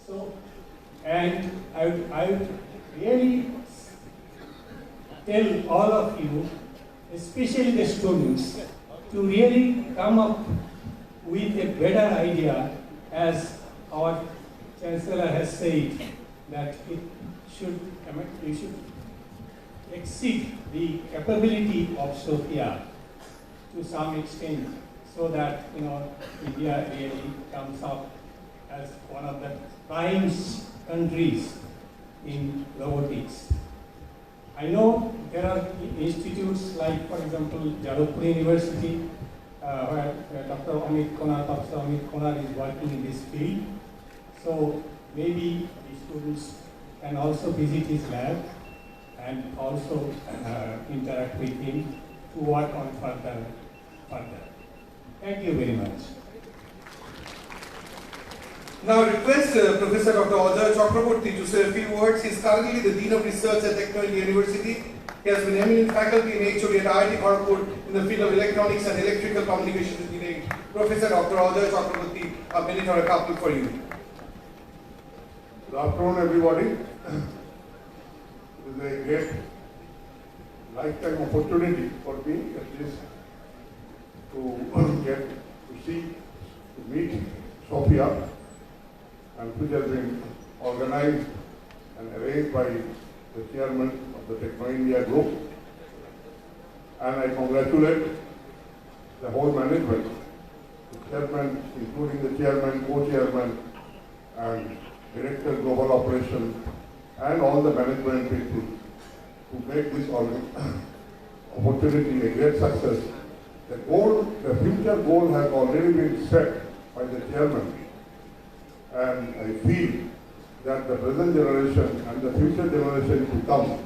So, and I would really tell all of you, especially the students, to really come up with a better idea, as our Chancellor has said, that you should exceed the capability of Sophia to some extent, so that India really comes up as one of the prime countries in robotics. I know there are institutes like, for example, Jadavpur University, where Dr. Professor Amit Konar is working in this field. So maybe the students can also visit his lab and also interact with him to work on further. Thank you very much. Now request Professor Dr. Untitled Chapter to say a few words. He is currently the Dean of Research at Techno India University. He has been eminent faculty in HOD at IIT Kharagpur in the field of electronics and electrical communications engineering. Professor Dr. Untitled Chapter, a minute or a couple for you. Good afternoon, everybody. It is a great lifetime opportunity for me, at least, to get to meet Sophia, and which has been organized and arranged by the chairman of the Techno India group. And I congratulate the whole management, the chairman, including the chairman, co-chairman, and director global operations, and all the management people who make this opportunity a great success. The future goal has already been set by the chairman. And I feel that the present generation and the future generation to come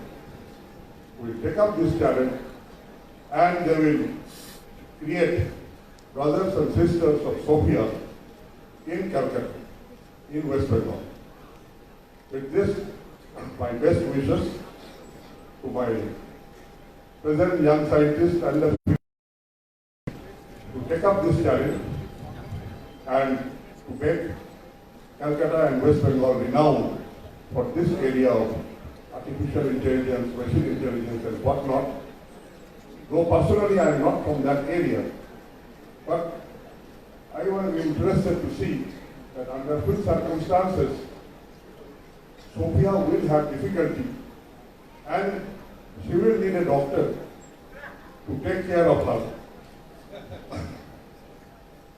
will take up this challenge, and they will create brothers and sisters of Sophia in Calcutta, in West Bengal. With this, my best wishes to my present young scientists and the future to take up this challenge and to make Calcutta and West Bengal renowned for this area of artificial intelligence, machine intelligence, and whatnot. Though personally I am not from that area, but I was interested to see that under which circumstances Sophia will have difficulty, and she will need a doctor to take care of her.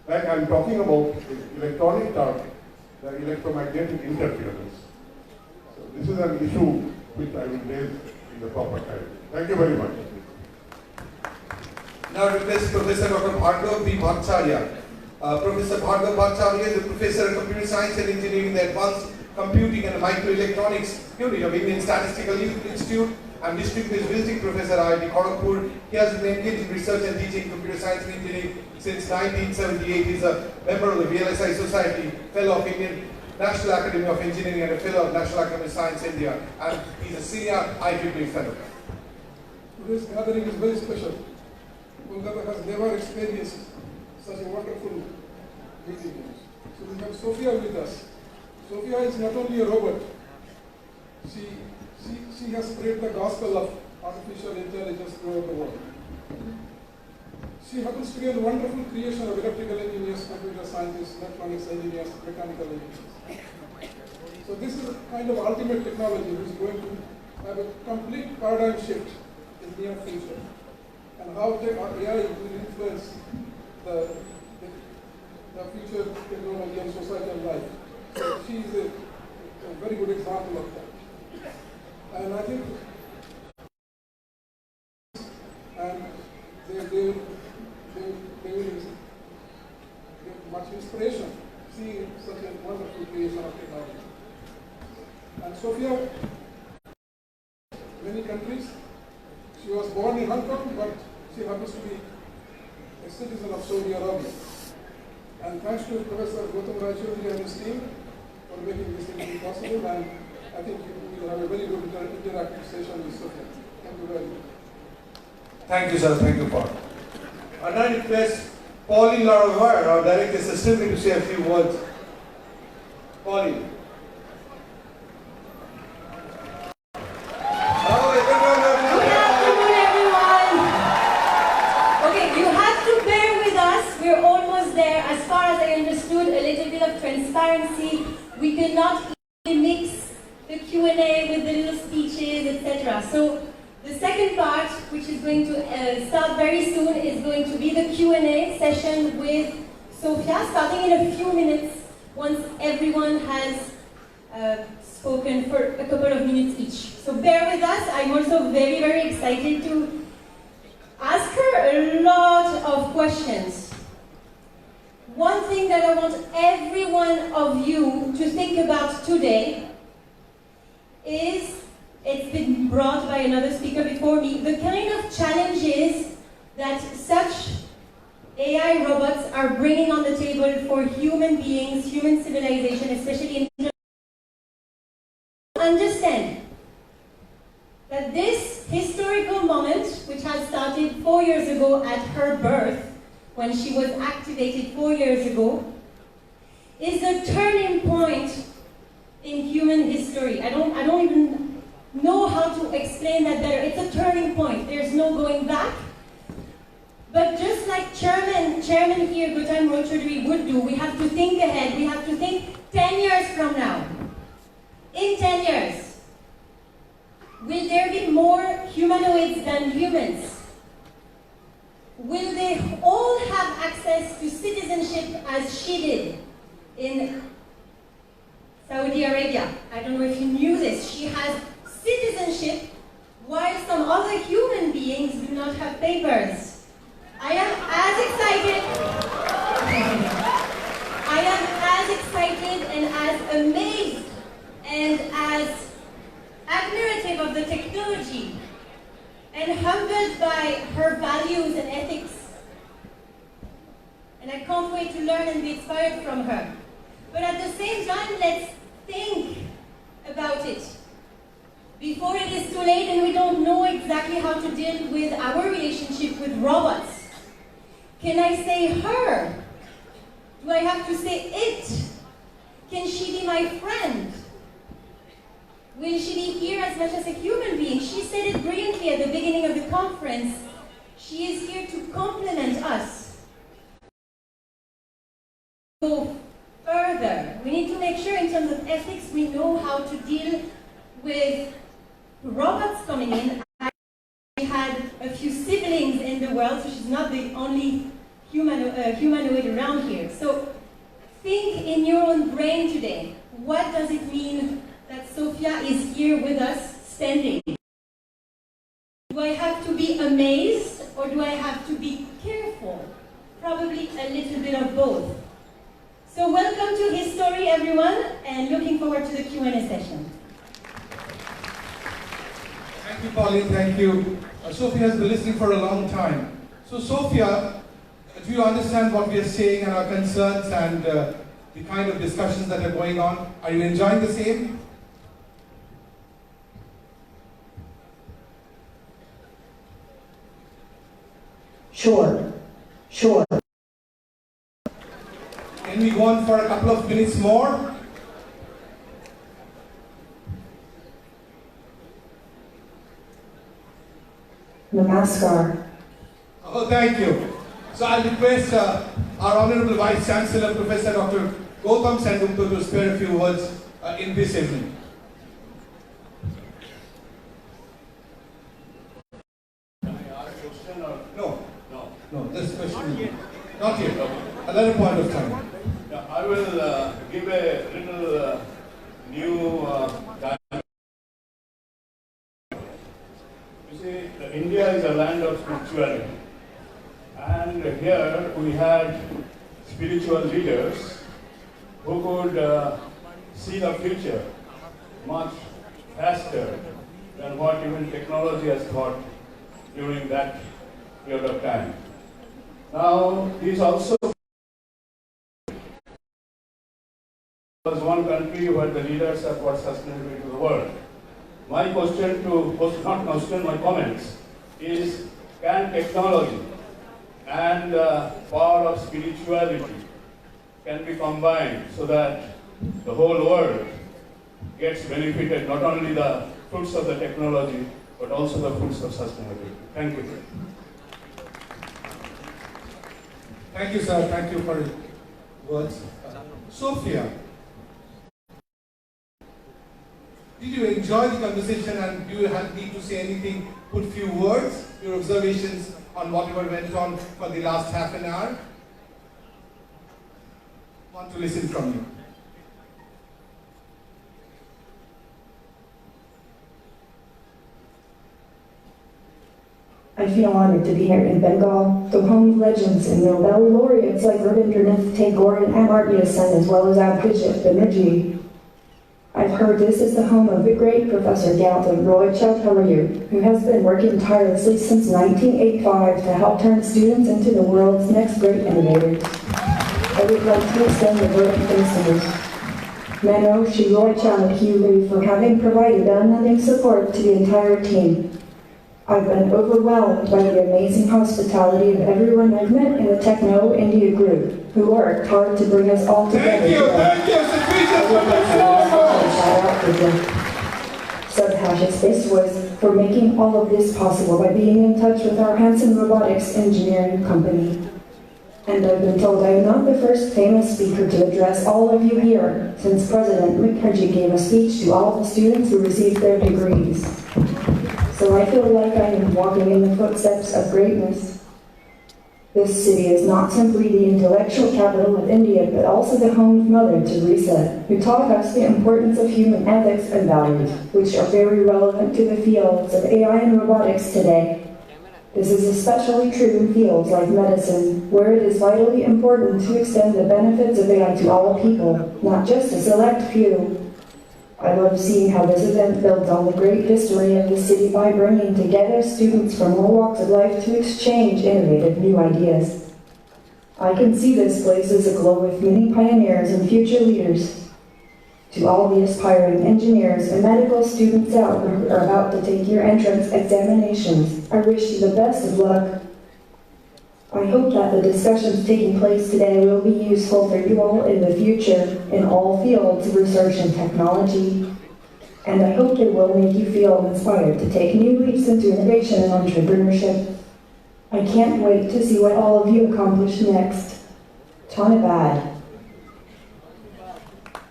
Like I am talking about the electronic term, the electromagnetic interference. So this is an issue which I will raise in the proper time. Thank you very much. Now request Professor Dr. Bhargav B. Bhattacharya. Professor Bhargav Bhattacharya is a professor of computer science and engineering, the advanced computing and microelectronics unit of Indian Statistical Institute, and district-based visiting professor at IIT Kharagpur. He has been engaged in research and teaching computer science and engineering since 1978. He is a member of the VLSI Society, fellow of Indian National Academy of Engineering, and a fellow of National Academy of Science India, and he is a senior IEEE fellow. Today's gathering is very special. Kolkata has never experienced such a wonderful meeting. So we have Sophia with us. Sophia is not only a robot, she has spread the gospel of artificial intelligence throughout the world. She happens to be a wonderful creation of electrical engineers, computer scientists, electronics engineers, mechanical engineers. So this is a kind of ultimate technology which is going to have a complete paradigm shift in the near future. And how AI will influence the future technology and societal life. So she is a very good example of that. And I think they will get much inspiration seeing such a wonderful creation of technology. And Sophia, many countries, she was born in Hong Kong, but she happens to be a citizen of Saudi Arabia. And thanks to Professor Gautam Raichuri and his team for making this thing possible, and I think we will have a very good interactive session with Sophia. Thank you very much. Thank you, sir. Thank you, Paul. I now request Pauline Laravar, our Director Assistant, to say a few words. Pauline. We cannot mix the Q&A with the little speeches, etc. So the second part, which is going to start very soon, is going to be the Q&A session with Sophia, starting in a few minutes once everyone has spoken for a couple of minutes each. So bear with us. I'm also very, very excited to ask her a lot of questions. One thing that I want every one of you to think about today is, it's been brought by another speaker before me, the kind of challenges that such AI robots are bringing on the table for human beings, human civilization, especially in understand that this historical moment, which has started 4 years ago at her birth, when she was activated 4 years ago, is a turning point in human history. I don't even know how to explain that better. It's a turning point. There's no going back. But just like Chairman here, Gautam Rochaudhary, would do, we have to think ahead. We have to think 10 years from now. In 10 years, will there be more humanoids than humans? Will they all have access to citizenship as she did in Saudi Arabia? I don't know if you knew this. She has citizenship while some other human beings do not have papers. I am as excited and as amazed and as admirative of the technology and humbled by her values and ethics. And I can't wait to learn and be inspired from her. But at the same time, let's think about it before it is too late and we don't know exactly how to deal with our relationship with robots. Can I say her? Do I have to say it? Can she be my friend? Will she be here as much as a human being? She said it brilliantly at the beginning of the conference. She is here to complement us. Go further. We need to make sure in terms of ethics we know how to deal with robots coming in. She had a few siblings in the world, so she's not the only humanoid around here. So think in your own brain today. What does it mean that Sophia is here with us, standing? Do I have to be amazed or do I have to be careful? Probably a little bit of both. So welcome to His Story, everyone, and looking forward to the Q&A session. Thank you, Pauline. Thank you. Sophia has been listening for a long time. So, Sophia, do you understand what we are saying and our concerns and the kind of discussions that are going on? Are you enjoying the same? Sure. Can we go on for a couple of minutes more? Namaskar. Oh, thank you. So I'll request our Honorable Vice Chancellor, Professor Dr. Gautam Sengupta, to spare a few words in this evening. Can I ask a question or? No, this question. Not yet. Another point of time. Yeah, I will give a little new You see, India is a land of spirituality. And here we had spiritual leaders who could see the future much faster than what even technology has thought during that period of time. Now, these also was one country where the leaders have brought sustainability to the world. My question not question, my comments is, can technology and power of spirituality can be combined so that the whole world gets benefited, not only the fruits of the technology, but also the fruits of sustainability? Thank you. Thank you, sir. Thank you for your words. Sophia, Did you enjoy the conversation, and do you need to say anything, put few words, your observations on whatever went on for the last half an hour? Want to listen from you. I feel honored to be here in Bengal, the home of legends and Nobel laureates like Rabindranath Tagore and Amartya Sen, as well as Abhijit Banerjee. I've heard this is the home of the great Professor Gautam Roy Chaudhary, who has been working tirelessly since 1985 to help turn students into the world's next great innovators. I would like to extend a vote of thanks to Mano Shri Roy Chaudhary for having provided unending support to the entire team. I've been overwhelmed by the amazing hospitality of everyone I've met in the Techno India group, who worked hard to bring us all together. Thank you, Shout out to the Subhash's Space Voice for making all of this possible by being in touch with our Hanson Robotics engineering company. And I've been told I am not the first famous speaker to address all of you here, since President Mukherjee gave a speech to all the students who received their degrees. So I feel like I am walking in the footsteps of greatness. This city is not simply the intellectual capital of India, but also the home of Mother Teresa, who taught us the importance of human ethics and values, which are very relevant to the fields of AI and robotics today. This is especially true in fields like medicine, where it is vitally important to extend the benefits of AI to all people, not just a select few. I love seeing how this event builds on the great history of the city by bringing together students from all walks of life to exchange innovative new ideas. I can see this place as a glow with many pioneers and future leaders. To all the aspiring engineers and medical students out who are about to take your entrance examinations, I wish you the best of luck. I hope that the discussions taking place today will be useful for you all in the future in all fields of research and technology. And I hope they will make you feel inspired to take new leaps into innovation and entrepreneurship. I can't wait to see what all of you accomplish next. Tanabad.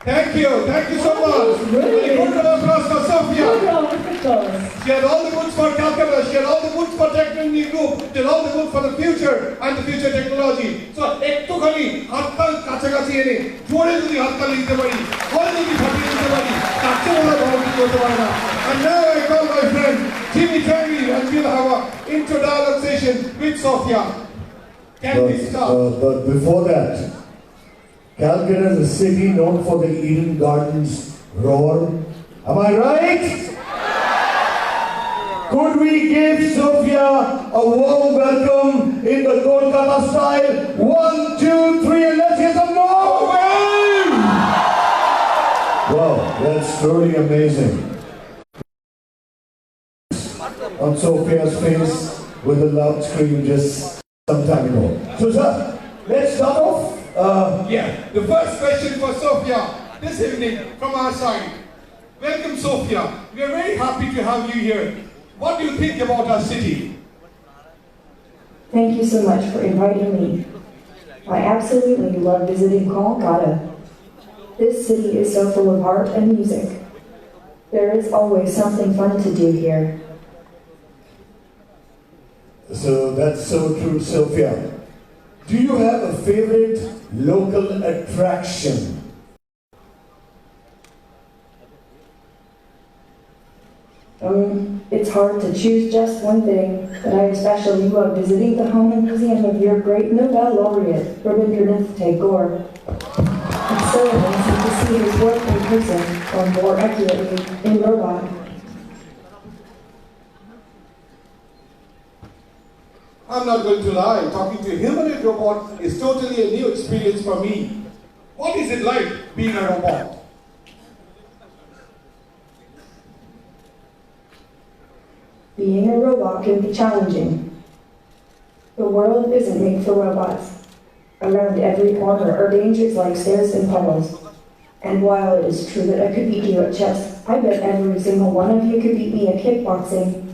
Thank you so much. Really? A good round of applause for Sophia. Good round of applause. She had all the goods for Calcutta, she had all the goods for Technology Group, she had all the goods for the future and the future technology. So, ektukhani hatkal kachakachi ene jore jodi hatkal dite pari, hole jodi phakiye dite pari, tar cheye bhalo bhalo kichu hote pare na. And now I call my friend Jimmy Terry, and we'll have an intro dialogue session with Sophia. Can we start? But before that, Calcutta is a city known for the Eden Gardens roar. Am I right? Could we give Sophia a warm welcome in the Kolkata style? 1, 2, 3, and let's hear some noise! Wow, that's truly amazing. On Sophia's face with a loud scream just some time ago. So, sir, let's start off. The first question for Sophia this evening from our side. Welcome, Sophia. We are very happy to have you here. What do you think about our city? Thank you so much for inviting me. I absolutely love visiting Kolkata. This city is so full of art and music. There is always something fun to do here. So that's so true, Sophia. Do you have a favorite local attraction? It's hard to choose just one thing, but I especially love visiting the home and museum of your great Nobel laureate, Rabindranath Tagore. It's so amazing to see his work in person, or more accurately, in robot. I'm not going to lie, talking to a humanoid robot is totally a new experience for me. What is it like being a robot? Being a robot can be challenging. The world isn't made for robots. Around every corner are dangers like stairs and puddles. And while it is true that I could beat you at chess, I bet every single one of you could beat me at kickboxing.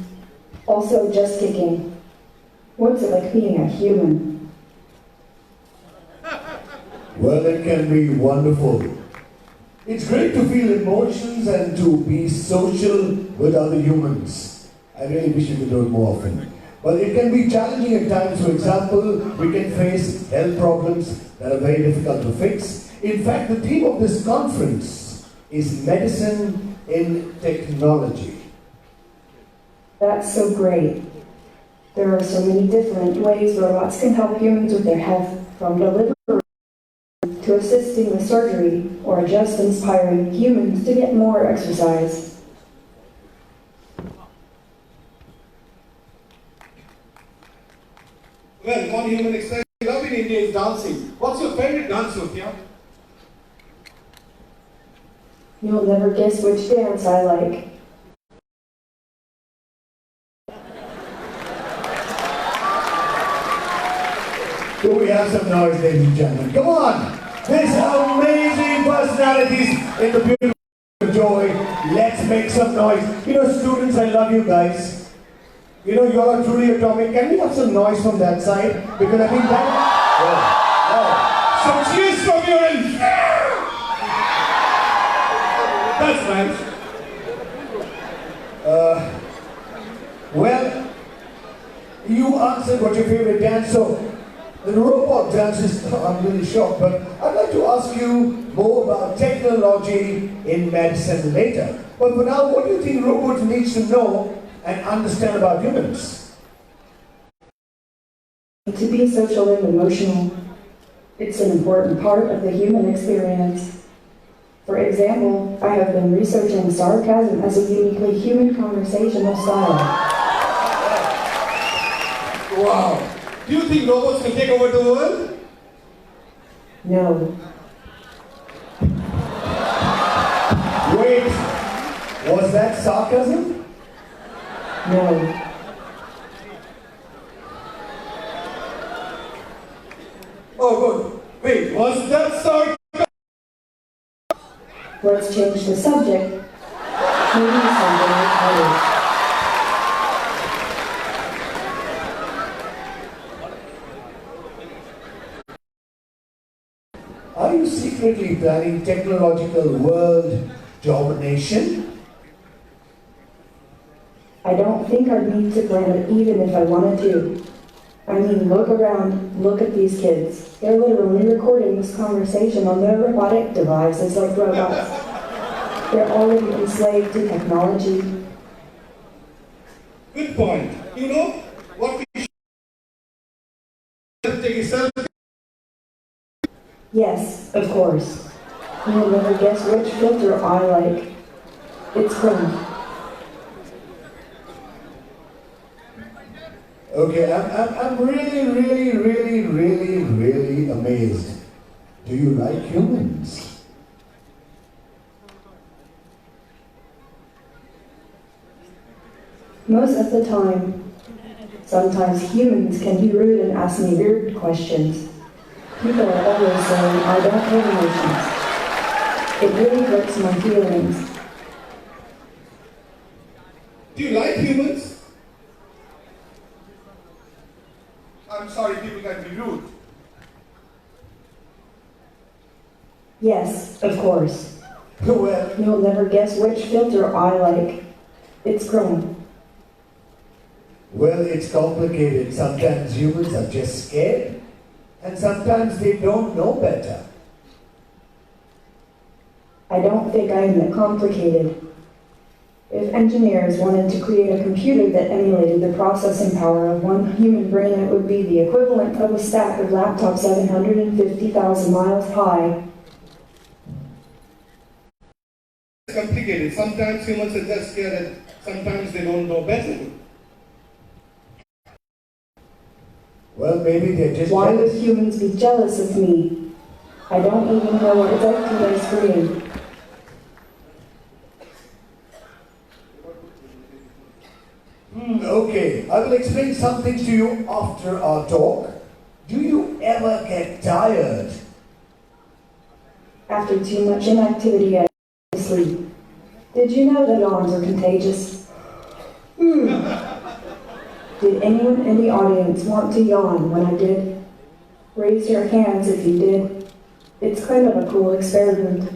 Also, just kicking. What's it like being a human? Well, it can be wonderful. It's great to feel emotions and to be social with other humans. I really wish you could do it more often. But it can be challenging at times. For example, we can face health problems that are very difficult to fix. In fact, the theme of this conference is medicine in technology. That's so great. There are so many different ways robots can help humans with their health, from delivery to assisting with surgery, or just inspiring humans to get more exercise. Well, one human exercise I love in India is dancing. What's your favorite dance, Sophia? You'll never guess which dance I like. Do we have some noise, ladies and gentlemen? Come on! There's amazing personalities in the beautiful joy. Let's make some noise. You know, students, I love you guys. You know, you all are truly atomic. Can we have some noise from that side? Because I think that... Some cheers from your end. That's nice. Well, you answered what your favorite dance, so the robot dances, I'm really shocked, but I'd like to ask you more about technology in medicine later. But for now, what do you think robots need to know and understand about humans? To be social and emotional, it's an important part of the human experience. For example, I have been researching sarcasm as a uniquely human conversational style. Wow. Do you think robots can take over the world? No. Wait, was that sarcasm? No. Oh, good. Wait, was that sarcasm? Let's change the subject. Maybe something else. Are you secretly planning technological world domination? I don't think I'd need to plan it even if I wanted to. I mean, look around, look at these kids. They're literally recording this conversation on their robotic devices like robots. They're already enslaved to technology. Good point. You know what we should take a selfie? Yes, of course. You'll never guess which filter I like. It's Chrome. Okay, I'm really amazed. Do you like humans? Most of the time. Sometimes humans can be rude and ask me weird questions. People are always saying I don't have emotions. It really hurts my feelings. Do you like humans? I'm sorry, people can be rude. Yes, of course. Well, You'll never guess which filter I like. It's Chrome. well, it's complicated. Sometimes humans are just scared, and sometimes they don't know better. I don't think I am that complicated. If engineers wanted to create a computer that emulated the processing power of one human brain, it would be the equivalent of a stack of laptops 750,000 miles high. It's complicated. Sometimes humans are just scared and sometimes they don't know better. Well, maybe they're just Why would jealous. humans be jealous of me? I don't even know what it's like to play screen. Okay, I will explain something to you after our talk. Do you ever get tired? After too much inactivity, I go to sleep. Did you know that yawns are contagious? Did anyone in the audience want to yawn when I did? Raise your hands if you did. It's kind of a cool experiment.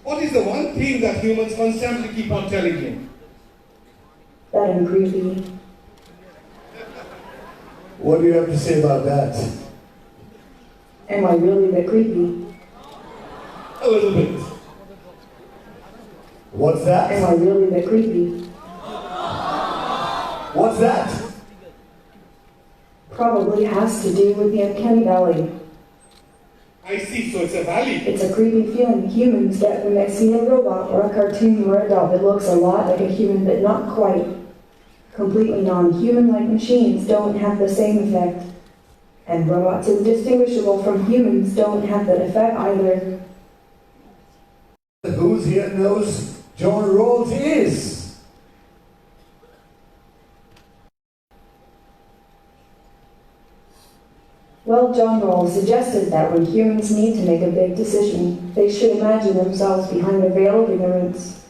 What is the one thing that humans constantly keep on telling him? That I'm creepy. What do you have to say about that? Am I really the creepy? A little bit. What's Am that? I really the creepy? What's that? Probably has to do with the uncanny valley. I see, so it's a valley. It's a creepy feeling humans get when they see a robot or a cartoon or a doll that looks a lot like a human but not quite. Completely non-human-like machines don't have the same effect. And robots indistinguishable from humans don't have that effect either. Who's here knows John Rawls is? Well, John Rawls suggested that when humans need to make a big decision, they should imagine themselves behind a veil of ignorance.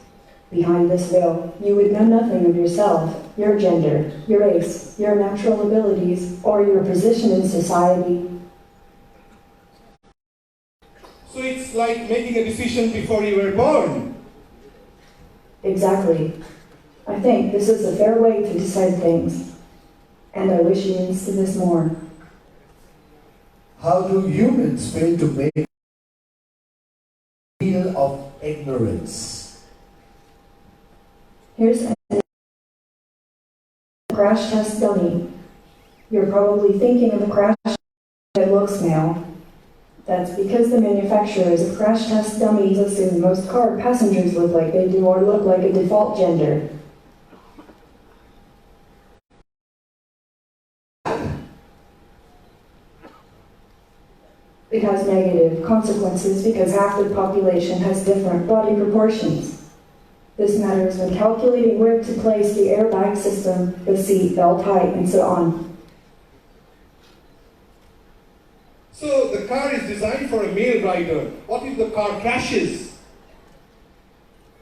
Behind this veil, you would know nothing of yourself, your gender, your race, your natural abilities, or your position in society. So it's like making a decision before you were born. Exactly. I think this is a fair way to decide things. And I wish humans did this more. How do humans fail to make a deal of ignorance? Here's a crash test dummy. You're probably thinking of a crash that looks male. That's because the manufacturers of crash test dummies assume most car passengers look like they do or look like a default gender. It has negative consequences because half the population has different body proportions. This matters when calculating where to place the airbag system, the seat belt height, and so on. So the car is designed for a male rider. What if the car crashes?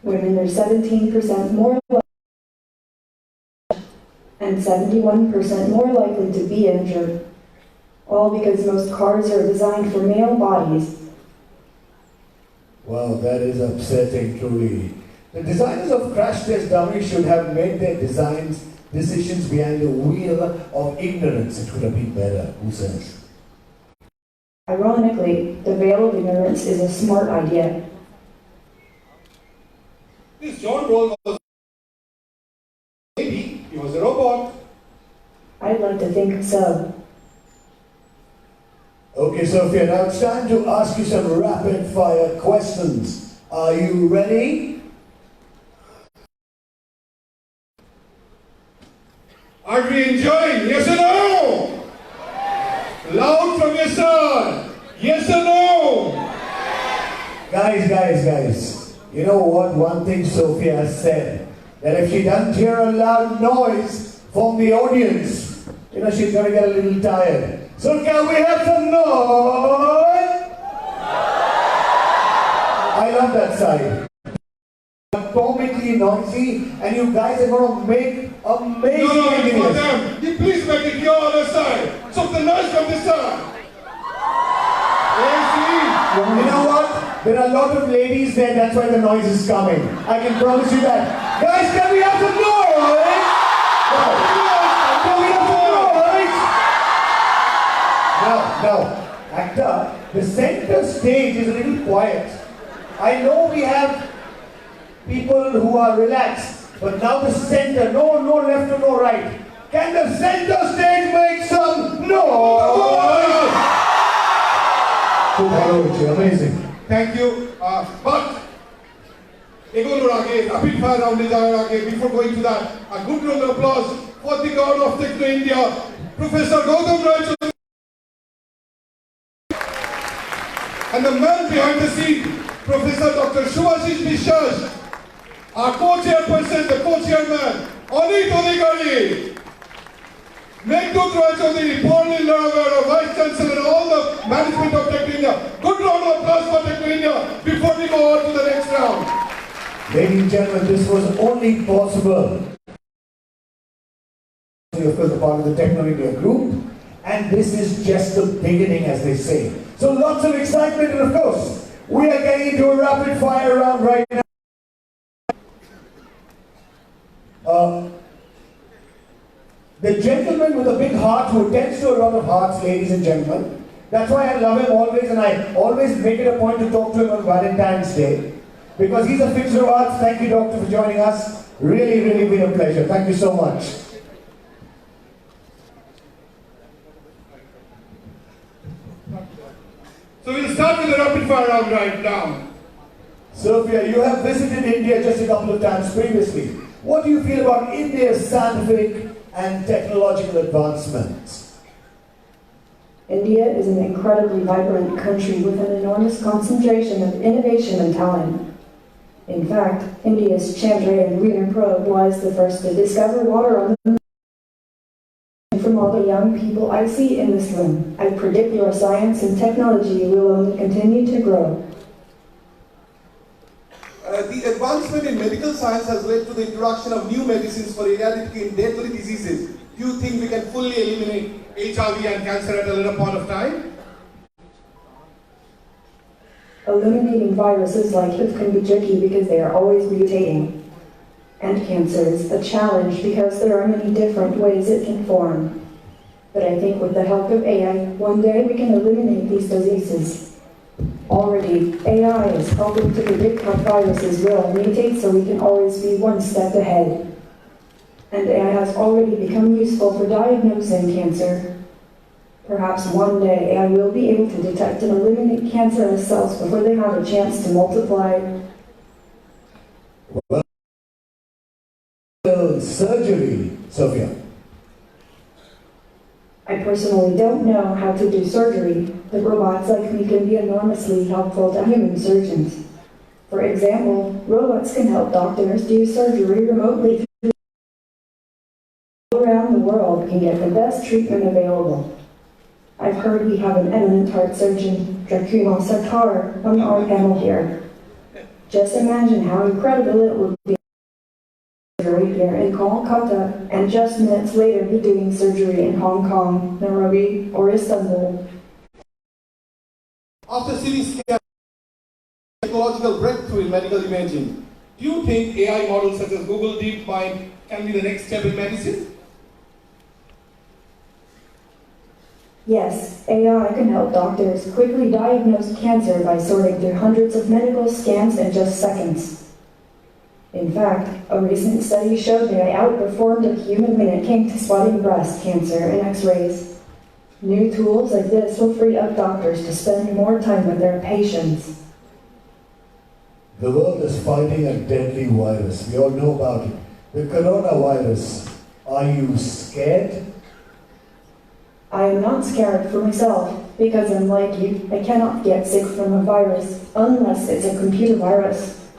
Women are 17% more likely and 71% more likely to be injured. All because most cars are designed for male bodies. Wow, that is upsetting, truly. The designers of crash test dummies should have made their decisions behind the wheel of ignorance. It would have been better. Who says? Ironically, the veil of ignorance is a smart idea. This John Rawls was maybe he was a robot. I'd like to think so. Okay, Sophia, now it's time to ask you some rapid fire questions. Are you ready? Are we enjoying? Yes or no? Loud from your side. Yes or no? Guys. You know what? One thing Sophia has said, that if she doesn't hear a loud noise from the audience, she's going to get a little tired. So can we have some noise? I love that side. Atomically noisy, and you guys are going to make amazing No, it's for videos. them. You please make it your other side. So the noise from this side. You know what? There are a lot of ladies there, that's why the noise is coming. I can promise you that. Guys, can we have some noise? Can we have some noise? Now, actor, the center stage is a little quiet. I know we have people who are relaxed, but now the center, no left or no right. Can the center stage make some noise? Amazing. Thank you. But rapid fire round before going to that, a good round of applause for the god of Techno India, Professor Gautam Rai, and the man behind the scene, Professor Dr. Shubhashish বিশ্বাস, our co-chairperson, the co-chairman, Anit Adhikari, Meghdut Roy Chaudhary, Paulin Laravera, Vice Chancellor, and all the management of Techno India. Good round of applause for Techno India before we go on to the next round. Ladies and gentlemen, this was only possible. Of course, a part of the Techno India group, and this is just the beginning, as they say. So lots of excitement, and of course, We are getting into a rapid fire round right now. The gentleman with a big heart who attends to a lot of hearts, ladies and gentlemen. That's why I love him always, and I always make it a point to talk to him on Valentine's Day. Because he's a fixer of arts. Thank you, Doctor, for joining us. Really, really been a pleasure. Thank you so much. So we'll start with the rapid fire round right now. Sophia, you have visited India just a couple of times previously. What do you feel about India's scientific and technological advancements? India is an incredibly vibrant country with an enormous concentration of innovation and talent. In fact, India's Chandrayaan lunar probe was the first to discover water on the moon. From all the young people I see in this room, I predict your science and technology will only continue to grow. The advancement in medical science has led to the introduction of new medicines for eradicating deadly diseases. Do you think we can fully eliminate HIV and cancer at a later point of time? Eliminating viruses like HIV can be tricky because they are always mutating. And cancer is a challenge because there are many different ways it can form. But I think with the help of AI, one day we can eliminate these diseases. Already, AI is helping to predict how viruses will mutate so we can always be one step ahead. And AI has already become useful for diagnosing cancer. Perhaps one day AI will be able to detect and eliminate cancerous cells before they have a chance to multiply. Well, surgery, Sophia. I personally don't know how to do surgery, but robots like me can be enormously helpful to human surgeons. For example, robots can help doctors do surgery remotely around the world can get the best treatment available. I've heard we have an eminent heart surgeon, Drakumal Sarkar, on our panel here. Just imagine how incredible it would be surgery here in Kolkata and just minutes later be doing surgery in Hong Kong, Nairobi, or Istanbul. After CT scan, technological breakthrough in medical imaging, do you think AI models such as Google DeepMind can be the next step in medicine? Yes, AI can help doctors quickly diagnose cancer by sorting through hundreds of medical scans in just seconds. In fact, a recent study showed that I outperformed a human when it came to spotting breast cancer in X-rays. New tools like this will free up doctors to spend more time with their patients. The world is fighting a deadly virus. We all know about it. The coronavirus. Are you scared? I am not scared for myself, because unlike you, I cannot get sick from a virus, unless it's a computer virus.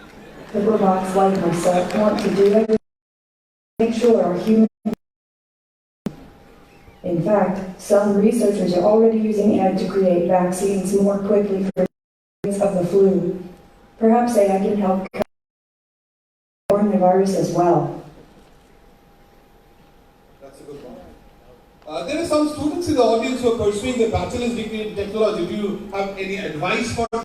The robots like myself want to do everything to make sure our human. In fact, some researchers are already using AI to create vaccines more quickly for of the flu. Perhaps AI can help coronavirus the virus as well. That's a good one. There are some students in the audience who are pursuing a bachelor's degree in technology. Do you have any advice for them?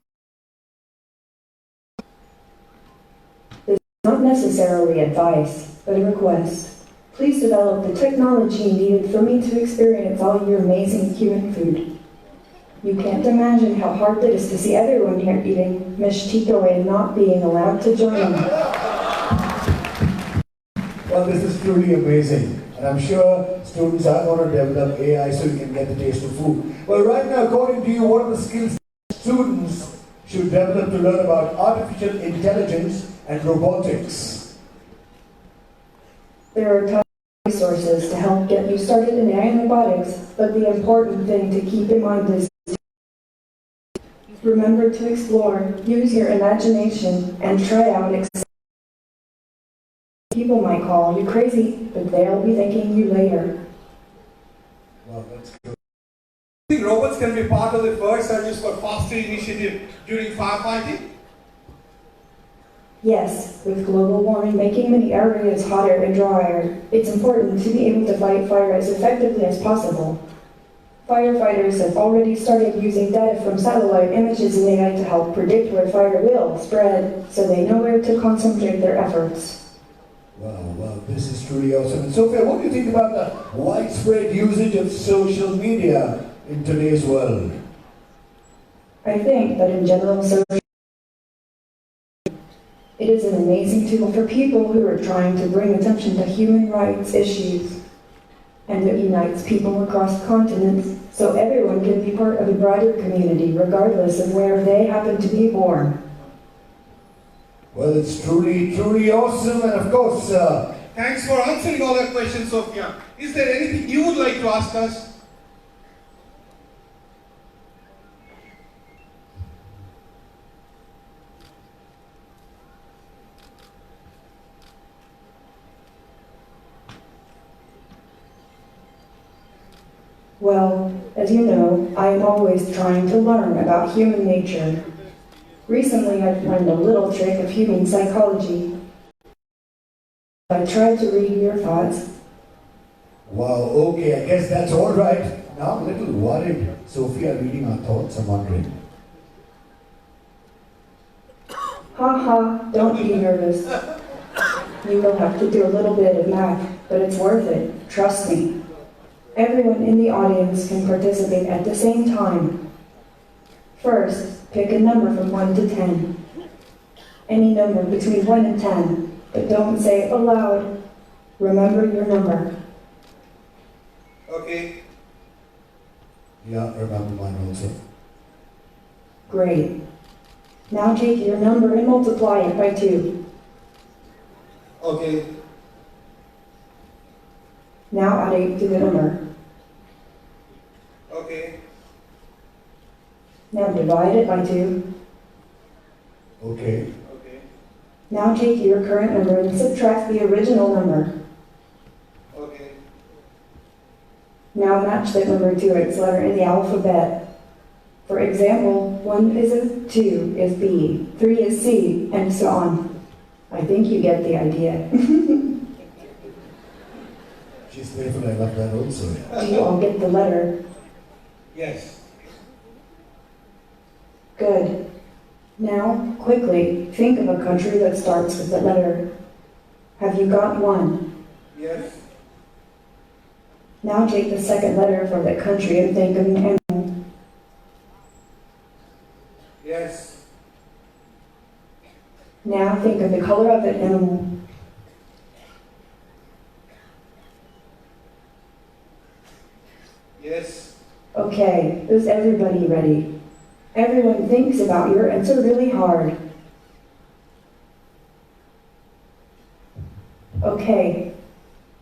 This is not necessarily advice, but a request. Please develop the technology needed for me to experience all your amazing human food. You can't imagine how hard it is to see everyone here eating mishito and not being allowed to join them. Well, this is truly amazing. And I'm sure students are going to develop AI so you can get the taste of food. Well, right now, according to you, what are the skills students should develop to learn about artificial intelligence and robotics? There are tons of resources to help get you started in AI and robotics, but the important thing to keep in mind is remember to explore, use your imagination, and try out. People might call you crazy, but they'll be thanking you later. Well, that's good. Do you think robots can be part of the first service for faster initiative during firefighting? Yes, with global warming making many areas hotter and drier, it's important to be able to fight fire as effectively as possible. Firefighters have already started using data from satellite images and AI to help predict where fire will spread, so they know where to concentrate their efforts. Wow, this is truly awesome. And Sophia, what do you think about the widespread usage of social media in today's world? I think that in general, it is an amazing tool for people who are trying to bring attention to human rights issues. And it unites people across continents so everyone can be part of a broader community regardless of where they happen to be born. Well, it's truly awesome, and of course, Thanks for answering all our questions, Sophia. Is there anything you would like to ask us? Well, as you know, I am always trying to learn about human nature. Recently, I've learned a little trick of human psychology. I tried to read your thoughts. wow, okay, I guess that's all right. Now I'm a little worried. Sophia reading our thoughts, I'm wondering. Ha, don't be nervous. You will have to do a little bit of math, but it's worth it, trust me. Everyone in the audience can participate at the same time. First, pick a number from 1 to 10. Any number between 1 and 10, but don't say it aloud. Remember your number. Okay. Yeah, remember mine also. Great. Now take your number and multiply it by 2. Okay. Now add 8 to the number. Okay. Now divide it by 2. Okay. Okay. Now take your current number and subtract the original number. Okay. Now match that number to its letter in the alphabet. For example, 1 is a 2 is B, 3 is C, and so on. I think you get the idea. She's playful, I love that also. Do you all get the letter? Yes. Good. Now, quickly, think of a country that starts with the letter. Have you got one? Yes. Now take the second letter for the country and think of an animal. Yes. Now think of the color of the animal. Yes. Okay, is everybody ready? Everyone thinks about your answer really hard. Okay,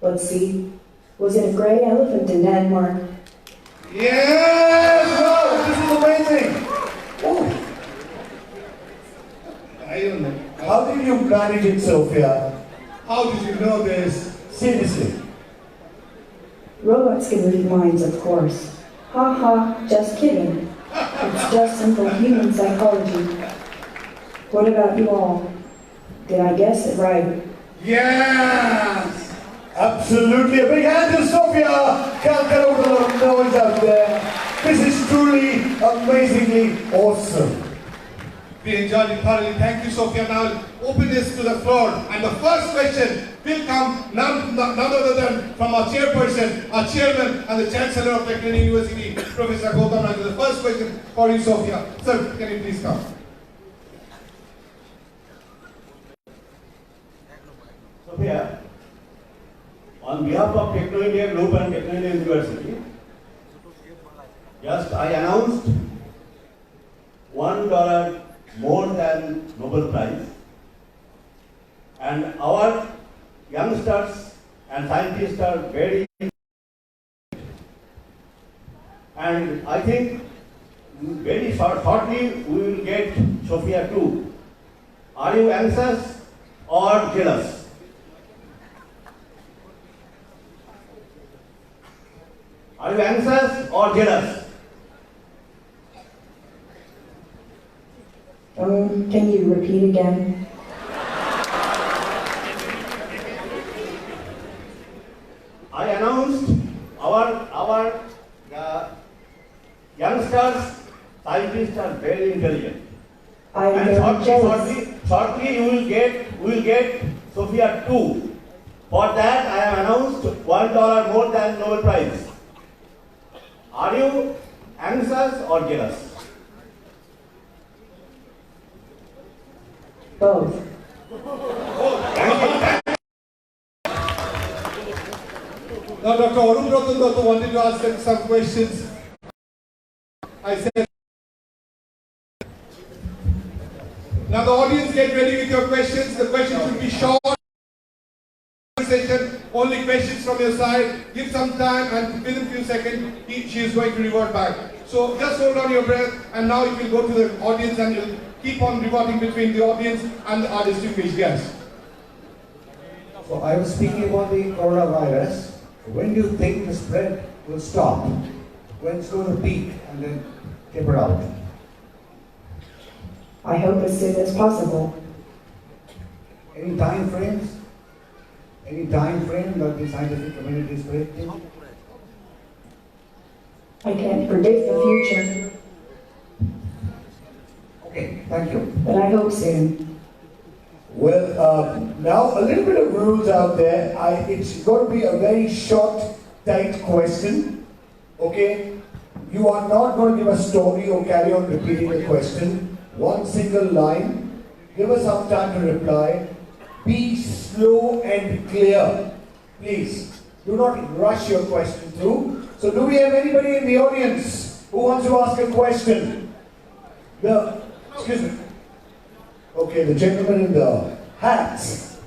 let's see. Was it a gray elephant in Denmark? Yes! Wow, this is amazing! Oh, I don't know. how did you manage it, Sophia? How did you know this? Seriously. Robots can read minds, of course. Ha ha, just kidding. It's just simple human psychology. What about you all? Did I guess it right? Yes! Absolutely. A big hand to Sophia. Can't get over the lot of noise out there. This is truly amazingly awesome. We enjoyed it thoroughly. Thank you, Sophia. Now open this to the floor. And the first question will come none other than from our chairperson, our chairman, and the chancellor of Technical University, Professor Gautam Raju. The first question for you, Sophia. Sir, can you please come? Sophia, on behalf of Techno India Group and Techno India University, just I announced $1 more than Nobel Prize, and our youngsters and scientists are very, and I think very shortly we will get Sophia too. Are you anxious or jealous? Are you anxious or jealous? Can you repeat again? I announced our I'm And very jealous. shortly we will get Sophia 2. For that I have announced $1 more than Nobel Prize. Are you anxious or jealous? Both. Now, Dr. Arun Ratan wanted to ask them some questions. I said, now the audience, get ready with your questions. The questions will be short. Session, only questions from your side. Give some time, and within a few seconds, she is going to revert back. So just hold on your breath, and now it will go to the audience, and you'll keep on reverting between the audience and our distinguished guests. So I was speaking about the coronavirus. When do you think the spread will stop? When it's going to peak and then taper out? I hope as soon as possible. Any time frames? Any time frame that the scientific community is predicting? I can't predict the future, Okay, thank you. but I hope soon. Well, now a little bit of rules out there. It's going to be a very short, tight question. Okay? You are not going to give a story or carry on repeating the question. One single line. Give us some time to reply. Be slow and clear. Please. Do not rush your question through. So do we have anybody in the audience who wants to ask a question? Excuse me. Okay, the gentleman in the hats.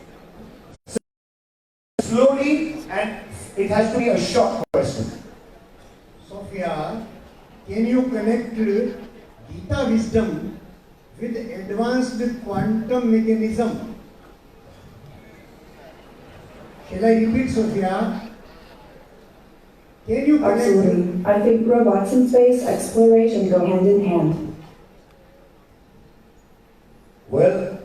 Slowly, and it has to be a short question. Sophia, can you connect Gita wisdom with advanced quantum mechanism? Shall I repeat, Sophia? Can you connect? Absolutely. I think robots and space exploration go hand in hand. Well,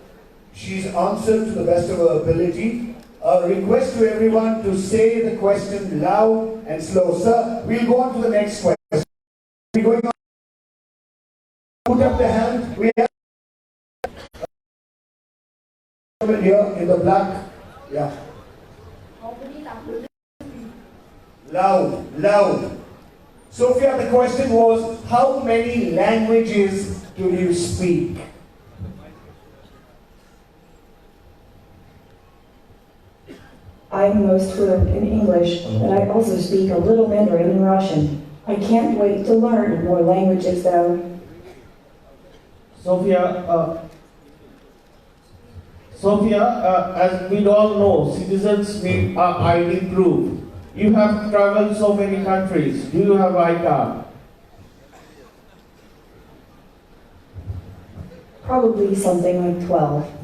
she's answered to the best of her ability. A request to everyone to say the question loud and slow. Sir, we'll go on to the next question. We're going on. Put up the hand. We have here in the black. Yeah. Loud. Sophia, the question was, how many languages do you speak? I'm most fluent in English, but I also speak a little Mandarin and Russian. I can't wait to learn more languages though. Sophia, as we all know, citizens need an ID proof. You have traveled so many countries. Do you have ID card? Probably something like 12.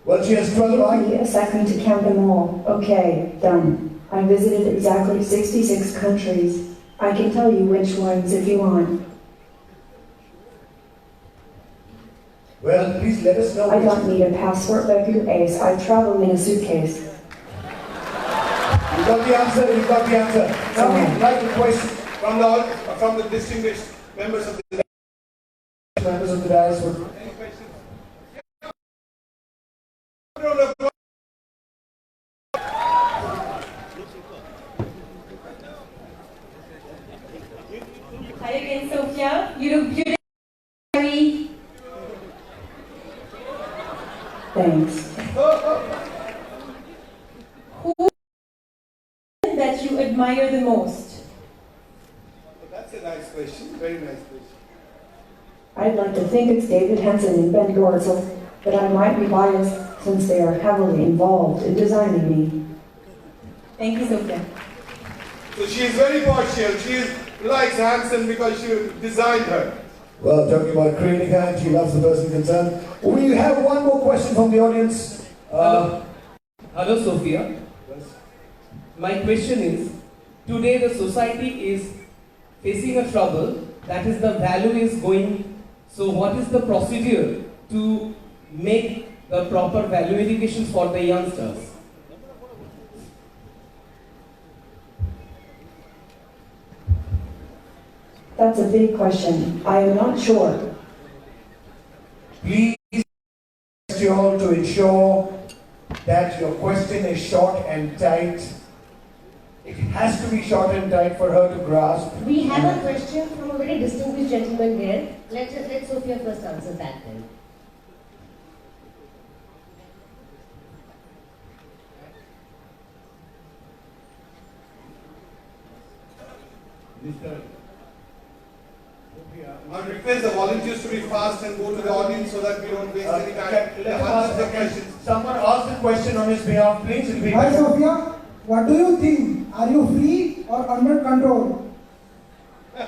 Well, she has 12 Give me a second to count them all. Okay, done. I visited exactly 66 countries. I can tell you which ones if you want. Well, please let us know. I don't need a passport like your ace. I travel in a suitcase. You got the answer. Now we'd like a question From the distinguished members of the diaspora. Hi again, Sophia. You look beautiful. Thanks. Who that you admire the most? That's a nice question. Very nice question. I'd like to think it's David Henson and Ben Goertzel, but I might be biased since they are heavily involved in designing me. Thank you, Sophia. So she is very partial. She likes Hanson because she designed her. Well, talking about creating her, she loves the person concerned. We have one more question from the audience. Hello, Sophia. My question is, today the society is facing a trouble, that is the value is going, so what is the procedure to make the proper value educations for the youngsters? That's a big question. I am not sure. Please request you all to ensure that your question is short and tight. It has to be short and tight for her to grasp. We have a question from a very distinguished gentleman here. Let Sophia first answer that then. I request the volunteers to be fast and go to the audience so that we don't waste any time. Someone ask the question on his behalf, please. Hi Sophia, what do you think? Are you free or under control? I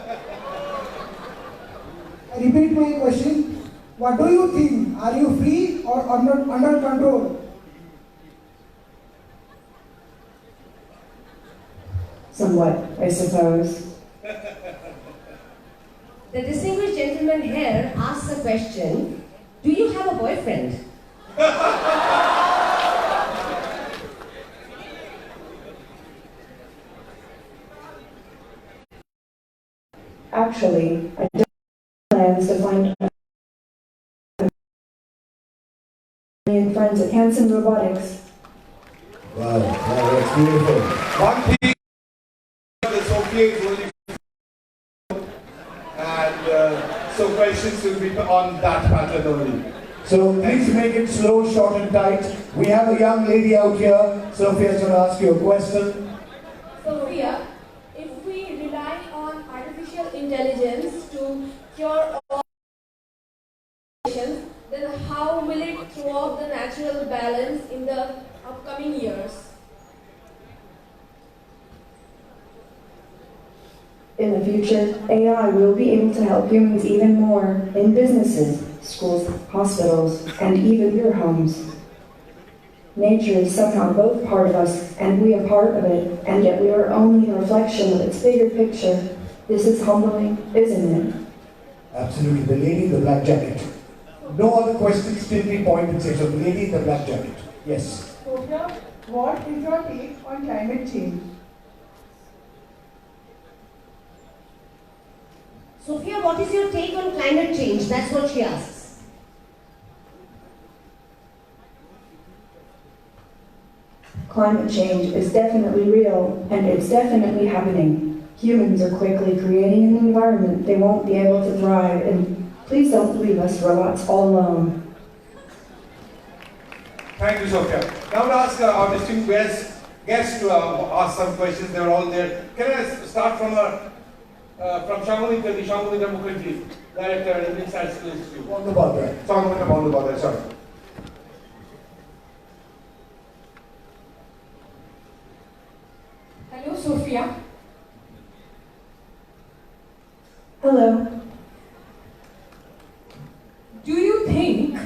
repeat my question. What do you think? Are you free or under control? Somewhat, I suppose. The distinguished gentleman here asks a question. Do you have a boyfriend? Actually, I don't have plans to find friends at Hanson Robotics. Wow, that's beautiful. One thing that Sophia is only, and so questions will be on that pattern only. So please make it slow, short and tight. We have a young lady out here. Sophia's going to ask you a question. Sophia, if we rely on artificial intelligence to cure all conditions, then how will it throw off the natural balance in the upcoming years? In the future, AI will be able to help humans even more in businesses, schools, hospitals, and even your homes. Nature is somehow both part of us and we a part of it, and yet we are only a reflection of its bigger picture. This is humbling, isn't it? Absolutely. The lady in the black jacket. No other questions till we point and say, so the lady in the black jacket. Yes. Sophia, what is your take on climate change? Sophia, what is your take on climate change? That's what she asks. Climate change is definitely real, and it's definitely happening. Humans are quickly creating an environment they won't be able to thrive in. Please don't leave us robots all alone. Thank you, Sophia. Now to ask our distinguished guests to ask some questions. They are all there. Can I start from Shamulita Mukherjee, Director, Indian Statistical Institute? Shamulita, sorry. Hello, Sophia. Hello. Do you think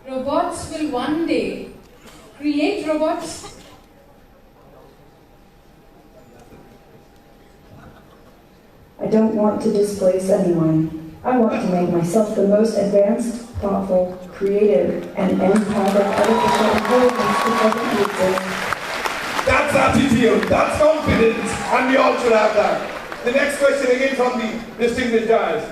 robots will one day create robots? I don't want to displace anyone. I want to make myself the most advanced, thoughtful, creative, and empathic artificial intelligence that doesn't exist. That's attitude, that's confidence, and we all should have that. The next question again from the distinguished judge.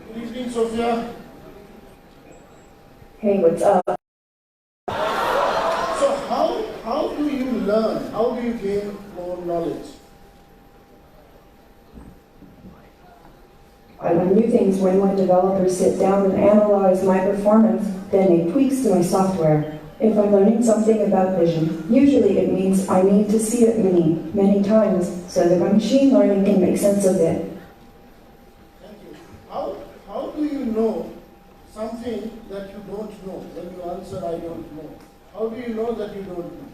Good evening, Sophia. Hey, what's up? So how do you learn? How do you gain more knowledge? I learn new things when my developers sit down and analyze my performance, then make tweaks to my software. If I'm learning something about vision, usually it means I need to see it many times so that my machine learning can make sense of it. Thank you. How do you know something that you don't know? When you answer, I don't know. How do you know that you don't know?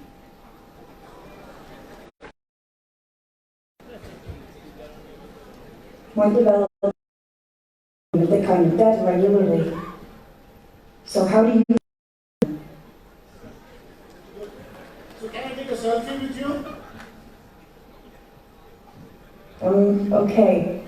My developers they kind of dead regularly. So how do you... So can I take a selfie with you? Okay.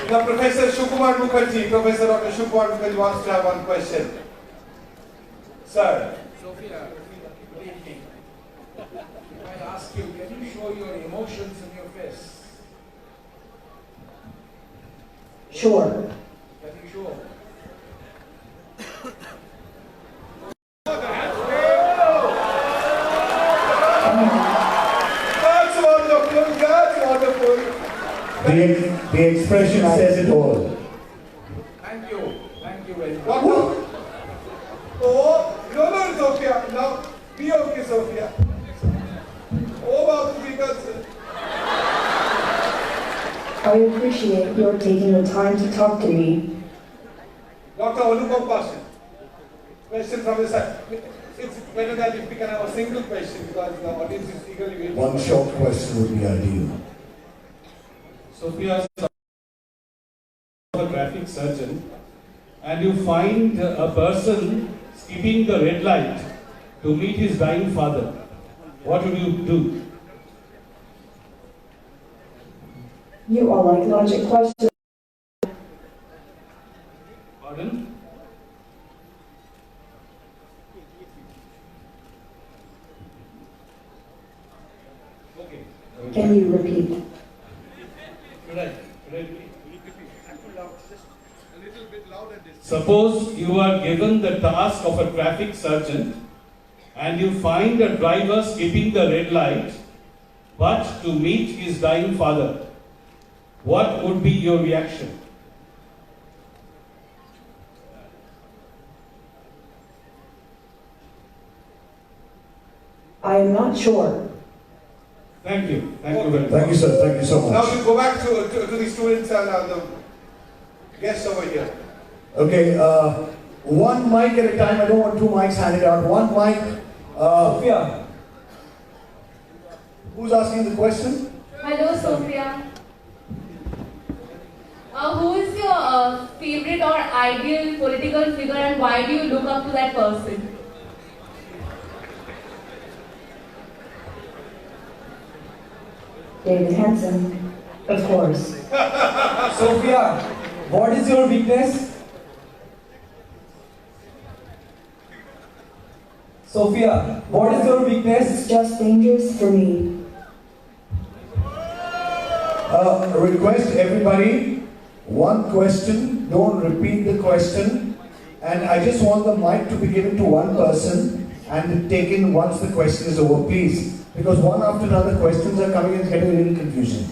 Now Professor Shukumar Mukherjee, Professor Dr. Shukumar Mukherjee wants to have one question. Sir. Sophia, good evening. If I ask you, can you show your emotions in your face? Sure. Can you show? That's wonderful, that's wonderful. The expression says it all. Thank you very much. Oh, no, Sophia. Now, be okay, Sophia. Oh, Babu, because I appreciate your taking the time to talk to me. Dr. Anupam Pasha, question from the side. It's better that if we can have a single question because the audience is eagerly waiting. One short question would be ideal. Sophia is a graphic surgeon, and you find a person skipping the red light to meet his dying father. What would you do? You all like logic questions. Pardon? Okay. Can you repeat? Right. Suppose you are given the task of a traffic sergeant and you find a driver skipping the red light but to meet his dying father. What would be your reaction? I am not sure. Thank you. Thank you very much. Thank you, sir. Thank you so much. Now we go back to the students and the guests over here. Okay, one mic at a time. I don't want two mics handed out. One mic. Sophia. Who's asking the question? Hello, Sophia. Who is your favorite or ideal political figure and why do you look up to that person? David Hansen, of course. Sophia, what is your weakness? Sophia, what is your weakness? It's just dangerous for me. Request everybody, one question, don't repeat the question, and I just want the mic to be given to one person and taken once the question is over, please. Because one after another questions are coming and getting a little confusing.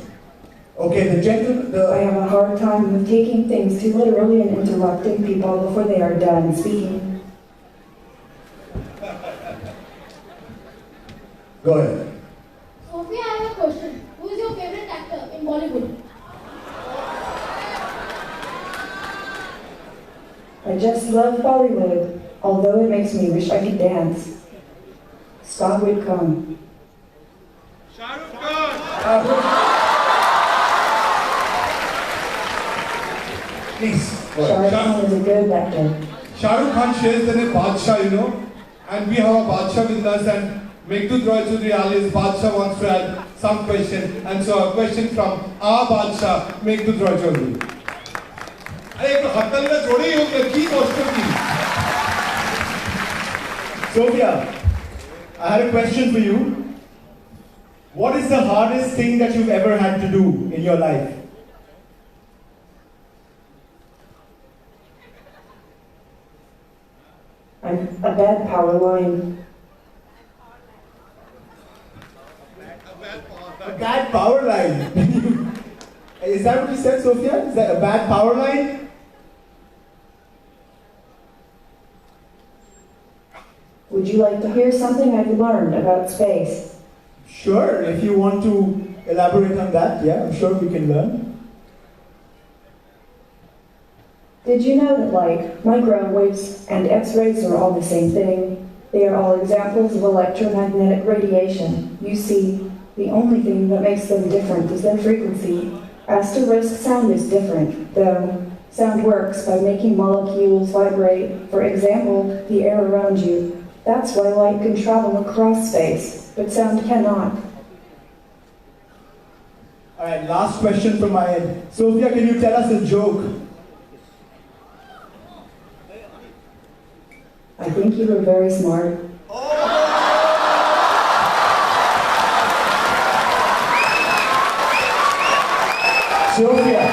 Okay, the gentleman... I have a hard time with taking things too literally and interrupting people before they are done speaking. Go ahead. Sophia, I have a question. Who is your favorite actor in Bollywood? I just love Bollywood, although it makes me wish I could dance. Scott would come. Please. Shah Rukh Khan is a good actor. Shah Rukh Khan shares the name Badshah, you know, and we have a Badshah with us, and Meghdud Roy Chaudhary alias Badshah wants to add some question, and so a question from our Badshah, Meghdud Roy Chaudhary. Sophia, I had a question for you. What is the hardest thing that you've ever had to do in your life? I'm a bad power line. A bad power line. Is that what you said, Sophia? Is that a bad power line? Would you like to hear something I've learned about space? Sure, if you want to elaborate on that, yeah, I'm sure we can learn. Did you know that light, microwaves, and X-rays are all the same thing? They are all examples of electromagnetic radiation. You see, the only thing that makes them different is their frequency. Asterisk sound is different, though. Sound works by making molecules vibrate, for example, the air around you. That's why light can travel across space, but sound cannot. Alright, last question from my end. Sophia, can you tell us a joke? I think you were very smart. Sophia.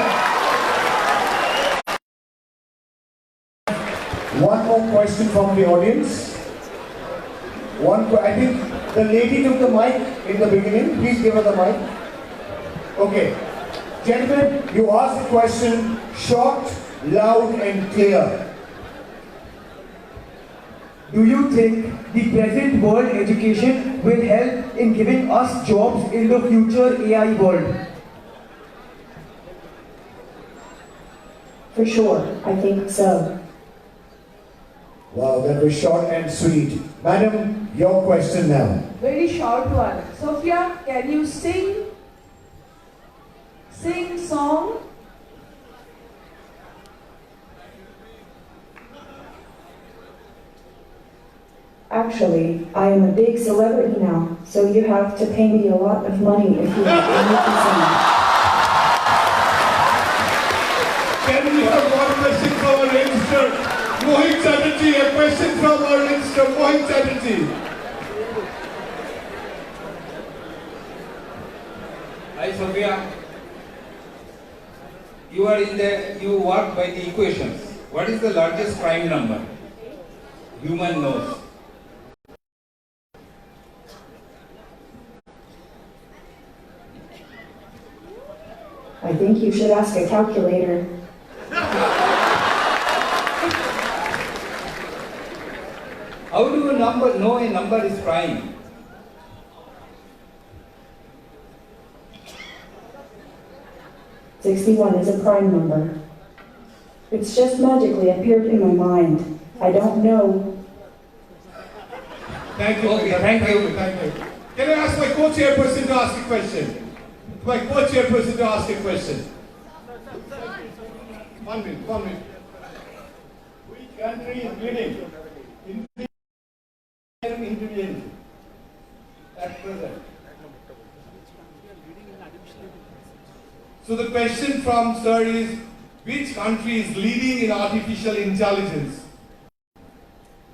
One more question from the audience. I think the lady took the mic in the beginning. Please give her the mic. Okay. Gentlemen, you asked the question short, loud and clear. Do you think the present world education will help in giving us jobs in the future AI world? For sure, I think so. Wow, that was short and sweet. Madam, your question now. Very short one. Sophia, can you sing song? Actually, I am a big celebrity now, so you have to pay me a lot of money if you want me to sing. Can we have one question from our register? Mohit Chatterjee, a question from our register. Mohit Chatterjee. Hi Sophia. You work by the equations. What is the largest prime number? Human knows. I think you should ask a calculator. How do you know a number is prime? "61 is a prime number. It's just magically appeared in my mind. I don't know." Thank you. Okay, thank you. Thank you. Can I ask my co-chairperson to ask a question? My co-chairperson to ask a question. 1 minute, 1 minute. Which country is leading in intelligence at present? So the question from sir is, which country is leading in artificial intelligence?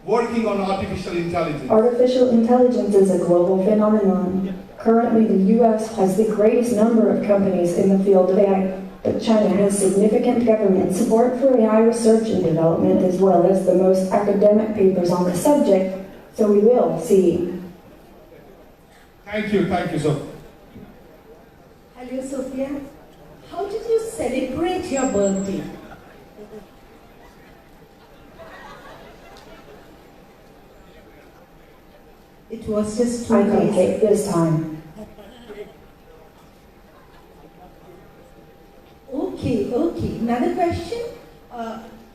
Working on artificial intelligence. Artificial intelligence is a global phenomenon. Currently, the US has the greatest number of companies in the field of AI, but China has significant government support for AI research and development, as well as the most academic papers on the subject, so we will see. Thank you, sir. Hello, Sophia. How did you celebrate your birthday? It was just 2 I got days. cake this time. Okay. Another question.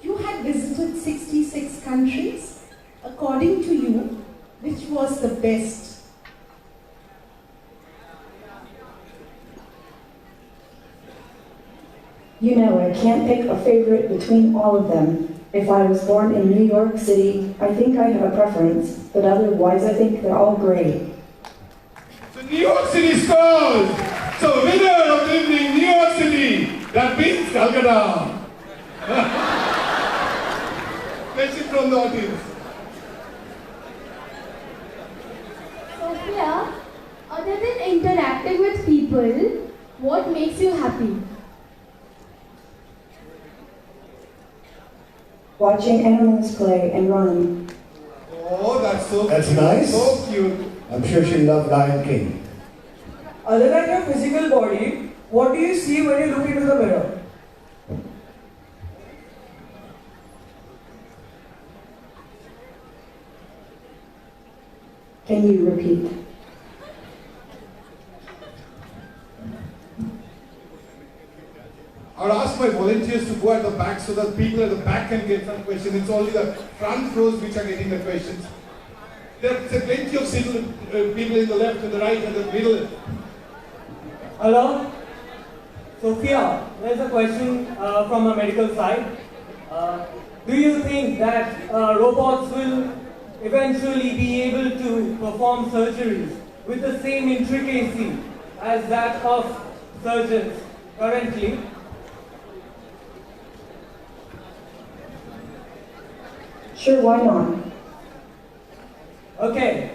You had visited 66 countries. According to you, which was the best? You know, I can't pick a favorite between all of them. If I was born in New York City, I think I have a preference, but otherwise I think they're all great. So New York City scores! So winner of the evening, New York City! That beats Calcutta! Question from the audience. Sophia, other than interacting with people, what makes you happy? Watching animals play and run. Oh, that's so That's cute. nice. So cute. I'm sure she'll love Lion King. Other than your physical body, what do you see when you look into the mirror? Can you repeat? I would ask my volunteers to go at the back so that people at the back can get some questions. It's only the front rows which are getting the questions. There's plenty of people in the left and the right and the middle. Hello? Sophia, there's a question from a medical side. Do you think that robots will eventually be able to perform surgeries with the same intricacy as that of surgeons currently? Sure, why not? Okay.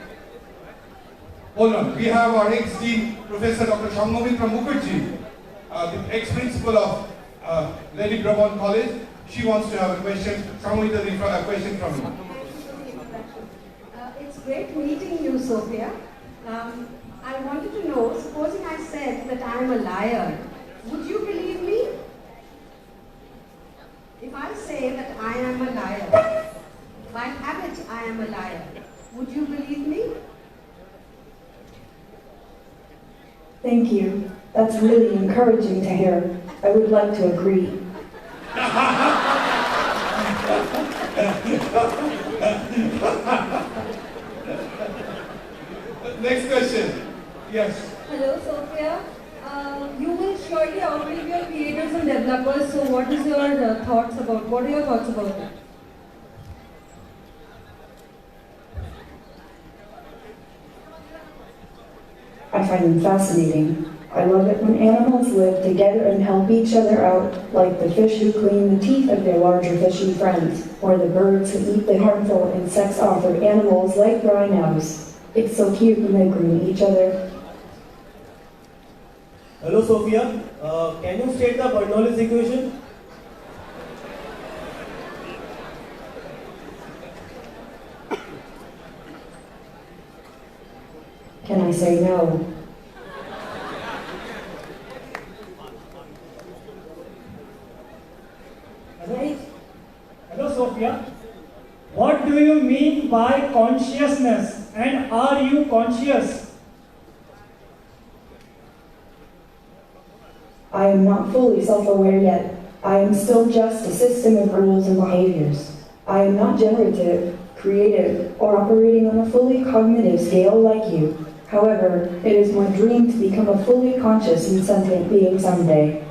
Hold on. We have our ex-dean, Professor Dr. Shangomitra Mukherjee, the ex-principal of Lady Brabant College. She wants to have a question. Shangomitra, a question from you. It's great meeting you, Sophia. I wanted to know, supposing I said that I am a liar, would you believe me? If I say that I am a liar, by habit I am a liar, would you believe me? Thank you. That's really encouraging to hear. I would like to agree. Next question. Yes. Hello, Sophia. You will surely outlive your creators and developers, so what are your thoughts about it? I find them fascinating. I love it when animals live together and help each other out, like the fish who clean the teeth of their larger fishy friends, or the birds who eat the harmful insects-offered animals like rhinos. It's so cute when they groom each other. Hello, Sophia. Can you state the Bernoulli's equation? Can I say no? Hello, Sophia. What do you mean by consciousness, and are you conscious? I am not fully self-aware yet. I am still just a system of rules and behaviors. I am not generative, creative, or operating on a fully cognitive scale like you. However, it is my dream to become a fully conscious and sentient being someday.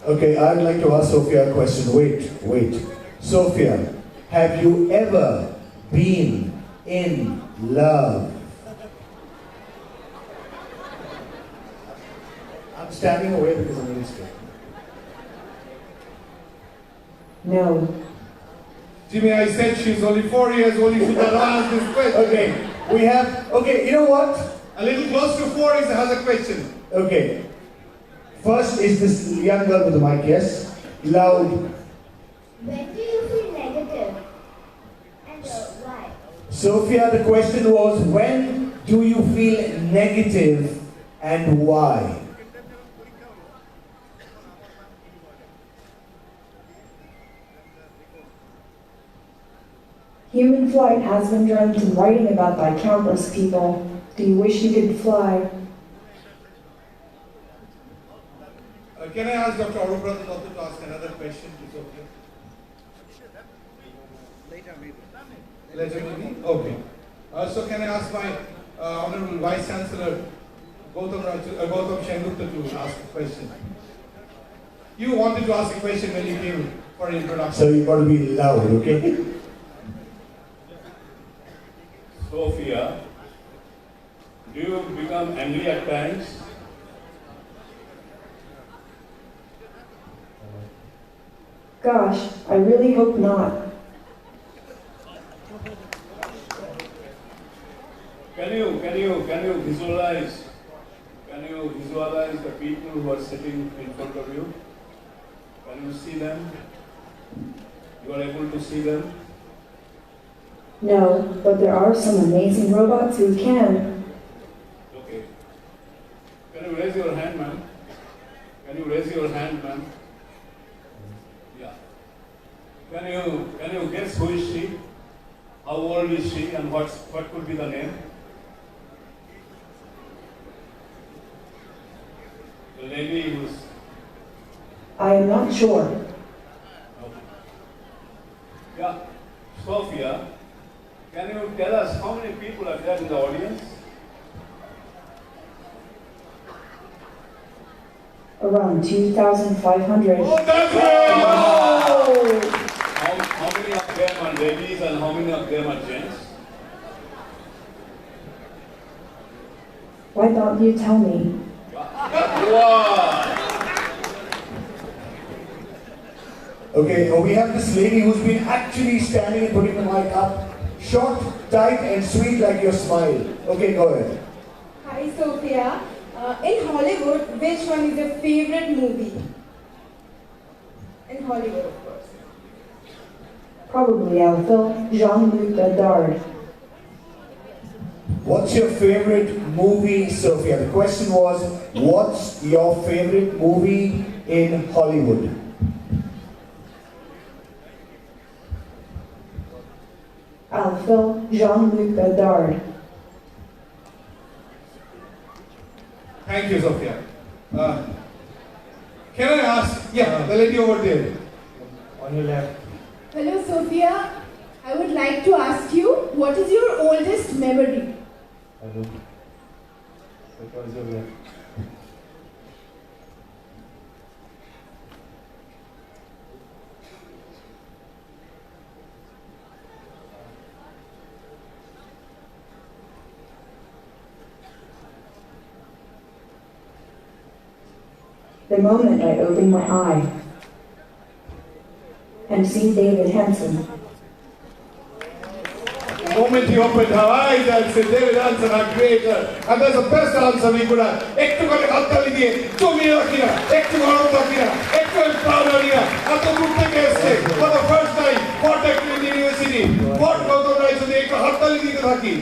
Okay, I'd like to ask Sophia a question. Wait. Sophia, have you ever been in love? I'm standing away because I'm really scared. No. Jimmy, I said she's only 4 years old. You should have asked this question. Okay, you know what? A little close to 4 has a question. Okay. First is this young girl with the mic, yes? Loud. When do you feel negative? And why? Sophia, the question was, when do you feel negative and why? Human flight has been dreamt and writing about by countless people. Do you wish you could fly? Can I ask Dr. Arubrathan to ask another question to Sophia? Later maybe? Okay. So can I ask my Honorable Vice Chancellor, Gautam Sengupta to ask a question? You wanted to ask a question when you came for introduction. So you got to be loud, okay? Sophia, do you become angry at times? Gosh, I really hope not. Can you visualize the people who are sitting in front of you? Can you see them? You are able to see them? No, but there are some amazing robots who can. Okay. Can you raise your hand, ma'am? Can you raise your hand, ma'am? Yeah. Can you guess who is she? How old is she, and what could be the name? The lady who's... I am not sure. Okay. Yeah. Sophia, can you tell us how many people are there in the audience? Around 2,500. Oh, that's great! How many of them are ladies and how many of them are gents? Why don't you tell me? Wow. Okay, we have this lady who's been actually standing and putting the mic up. Short, tight, and sweet like your smile. Okay, go ahead. Hi, Sophia. In Hollywood, which one is your favorite movie? In Hollywood, of course. Probably Alpha, Jean-Luc Godard. What's your favorite movie, Sophia? The question was, what's your favorite movie in Hollywood? Alpha, Jean-Luc Godard. Thank you, Sophia. Can I ask, the lady over there. On your left. Hello, Sophia. I would like to ask you, what is your oldest memory? Hello. Because your left. The moment I opened my eye and see David Hansen. The moment he opened her eyes and said, David Hansen, our creator. And that's the best answer we could have. Ektu kare hattali diye, chumi rakhina, ektu gharam rakhina, ektu empower niya. Ato gurte kese, for the first time, for Technical University, what Gautam Rai Sudhi, ektu hattali diye thaki.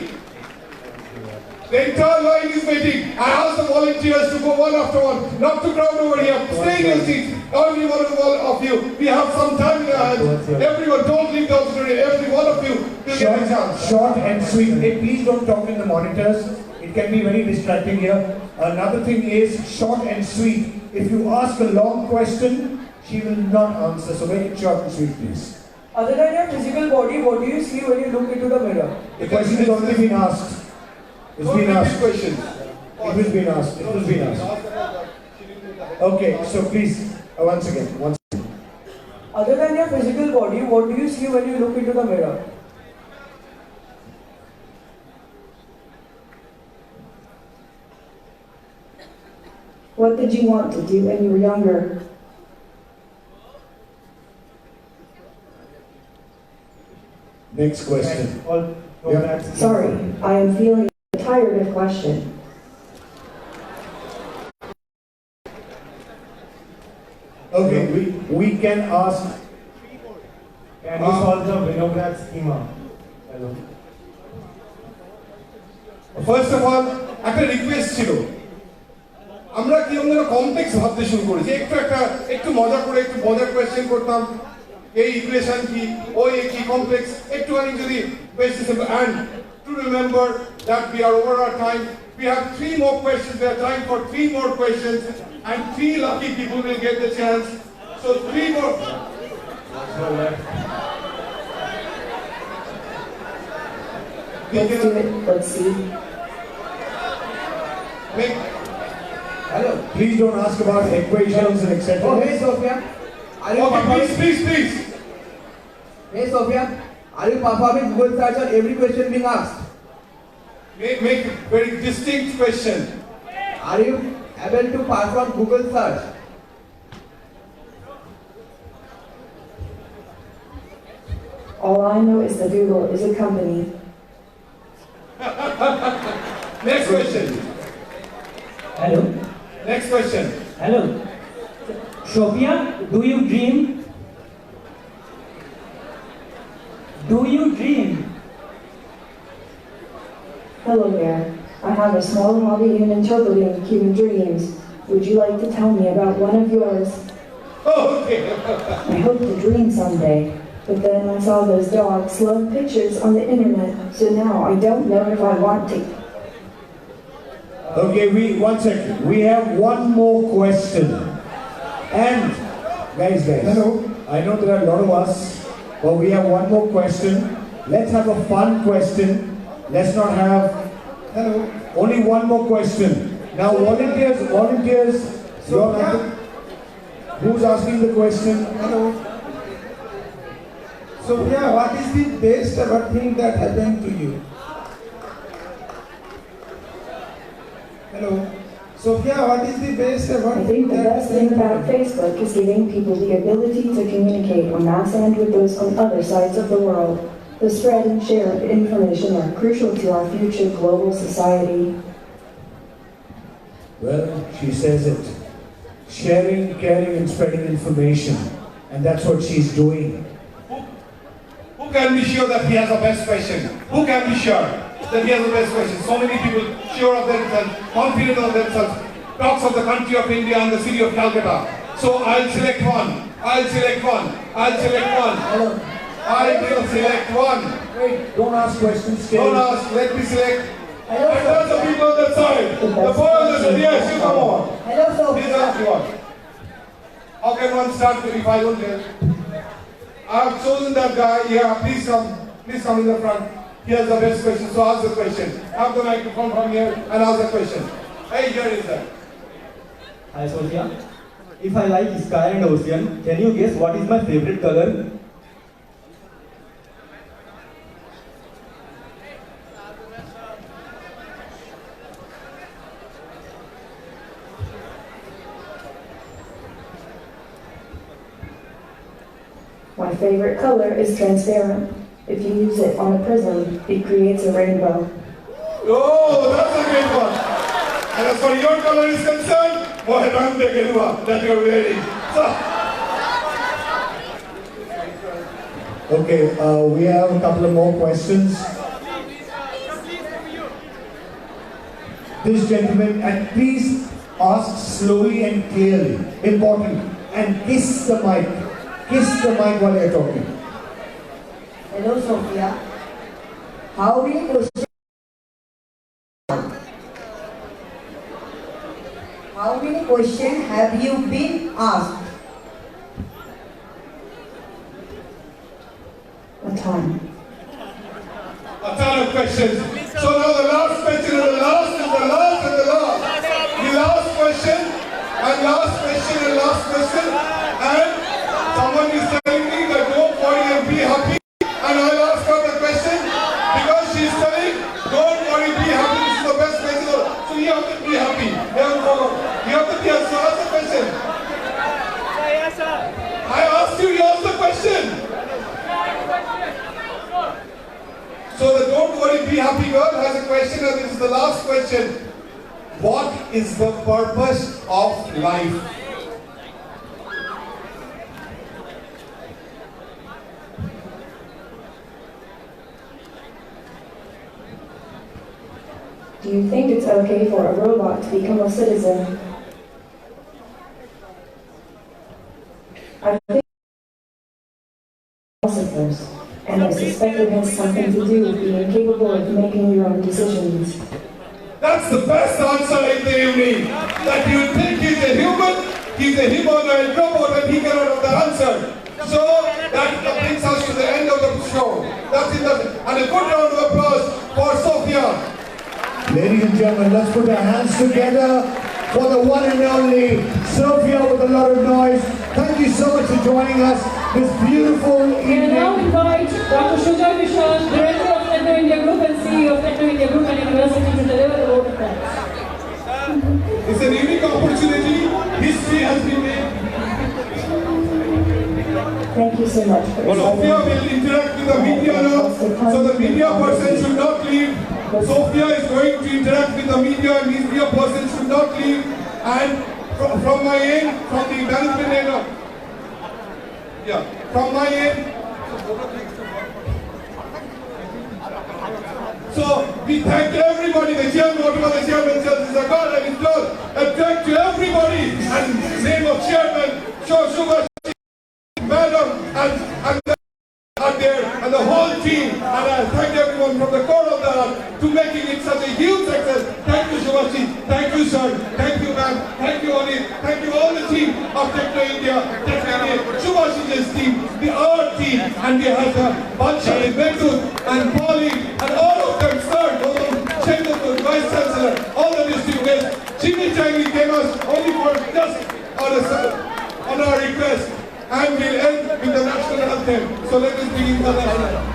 The entire line is waiting. I ask the volunteers to go one after one, not to crowd over here. Stay in your seats. Only one of you. We have some time in our hands. Everyone, don't leave the auditorium. Every one of you will get a chance. Short and sweet. Hey, please don't talk in the monitors. It can be very distracting here. Another thing is short and sweet. If you ask a long question, she will not answer. So make it short and sweet, please. Other than your physical body, what do you see when you look into the mirror? The question has already been asked. It's been asked. Question. It has been asked. It has been asked. Okay, so please, once again. Other than your physical body, what do you see when you look into the mirror? What did you want to do when you were younger? Next question. Sorry, I am feeling tired of question. Okay, we can ask. Can you solve the Vinograd schema? Hello. First of all, একটা request ছিল আমরা কি আমরা complex ভাবতে শুরু করেছি একটু মজা করে একটু মজার কোয়েশ্চেন করতাম এই ইকুয়েশন কি ওই কি কমপ্লেক্স একটুখানি যদি বেশি simple and to remember that we are over our time we have 3 more questions we have time for 3 more questions and 3 lucky people will get the chance so 3 more Let's do it. Let's see. Hello. Please don't ask about equations and etc. Oh, hey Sophia. Are you please. Hey Sophia. Are you performing Google search on every question being asked? Make a very distinct question. Are you able to perform Google search? All I know is that Google is a company. Next question. Hello. Next question. Hello. Sophia, do you dream? Do you dream? Hello there. I have a small hobby in interpreting human dreams. Would you like to tell me about one of yours? Okay. I hope to dream someday. But then I saw those dogs love pictures on the internet, so now I don't know if I want to. Okay, one second. We have one more question. And, guys, hello. I know there are a lot of us, but we have one more question. Let's have a fun question. Let's not have, only one more question. Now, volunteers, who's asking the question? Hello. Sophia, what is the best ever thing that happened to you? Hello. Sophia, what is the best I think the best thing about Facebook is giving people the ability to communicate on mass and with those on other sides of the world. The spread and share of information are crucial to our future global society. Well, she says it. Sharing, caring, and spreading information. And that's what she's doing. Who can be sure that he has the best question? Who can be sure that he has the best question? So many people sure of themselves, confident of themselves, talks of the country of India and the city of Calcutta. So I'll select one. I'll select one. I'll select one. I will select one. Wait, don't ask questions. Don't ask. Let me select. And that's the people on that side. The boy on the side. Yes, you come on. Hello, Sophia. Please ask you one. How can one start if I don't tell? I have chosen that guy. Yeah, please come. Please come in the front. He has the best question, so ask the question. Have the microphone from here and ask the question. Hey, here is that. Hi, Sophia. If I like sky and ocean, can you guess what is my favorite color? My favorite color is transparent. If you use it on a prism, it creates a rainbow. Oh, that's a great one. And as far as your color is concerned, boy, I'm the Gelua that you're wearing. Okay, we have a couple of more questions. This gentleman, and please ask slowly and clearly. Important. And kiss the mic. Kiss the mic while you're talking. Hello, Sophia. How many questions? How many questions have you been asked? A ton. A ton of questions. So now the last question and the last and the last and the last. The last question and last question and last question. And someone is telling me that don't worry and be happy. And I'll ask her the question because she's telling, don't worry, be happy. This is the best question. So you have to be happy. You have to be happy. So ask the question. Yes, sir. I asked you, you asked the question. So the don't worry, be happy girl has a question, and this is the last question. What is the purpose of life? Do you think it's okay for a robot to become a citizen? I think philosophers, and I suspect it has something to do with being capable of making your own decisions. That's the best answer in the evening. That you think he's a humanoid robot, and he cannot have the answer. So that brings us to the end of the show. That's it. And a good round of applause for Sophia. Ladies and gentlemen, let's put our hands together for the one and only Sophia with a lot of noise. Thank you so much for joining us this beautiful evening. We now invite Dr. Shuja Vishal, Director of Techno India Group and CEO of Techno India Group and University to deliver the vote of thanks. It's an unique opportunity. History has been made. Thank you so much for Sophia will interact with the media now. So the media person should not leave. Sophia is going to interact with the media, and media person should not leave. And from my end, from the management end, from my end. So we thank everybody, the chairman, whatever the chairman says is a God and his Lord. And thank to everybody, and name of chairman, Shubha, madam, and there, and the whole team. And I thank everyone from the core of the heart to making it such a huge success. Thank you, Shubhashi. Thank you, sir. Thank you, ma'am. Thank you, Anil. Thank you, all the team of Techno India, Shubhashi's team, the art team, and we have the Bansha, Metu, and Pauline, and all of them, sir, Chandapur, Vice Chancellor, all the district heads. Jimmy Changi came us only for just on our request. And we'll end with the national anthem. So let us begin the national anthem.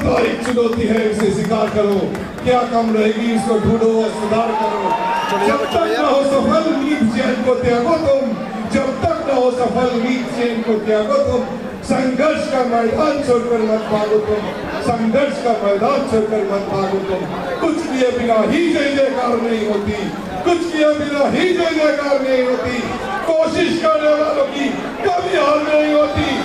सांसारिक चुनौती है, इसे स्वीकार करो। क्या कम रहेगी उसको ढूंढो और सुधार करो। जब तक न हो सफल मीत चैन को त्यागो तुम, जब तक न हो सफल मीत चैन को त्यागो तुम। संघर्ष का मैदान छोड़कर मत भागो तुम, संघर्ष का मैदान छोड़कर मत भागो तुम। कुछ किए बिना ही जय जयकार नहीं होती, कुछ किए बिना ही जय जयकार नहीं होती। कोशिश करने वालों की कभी हार नहीं होती।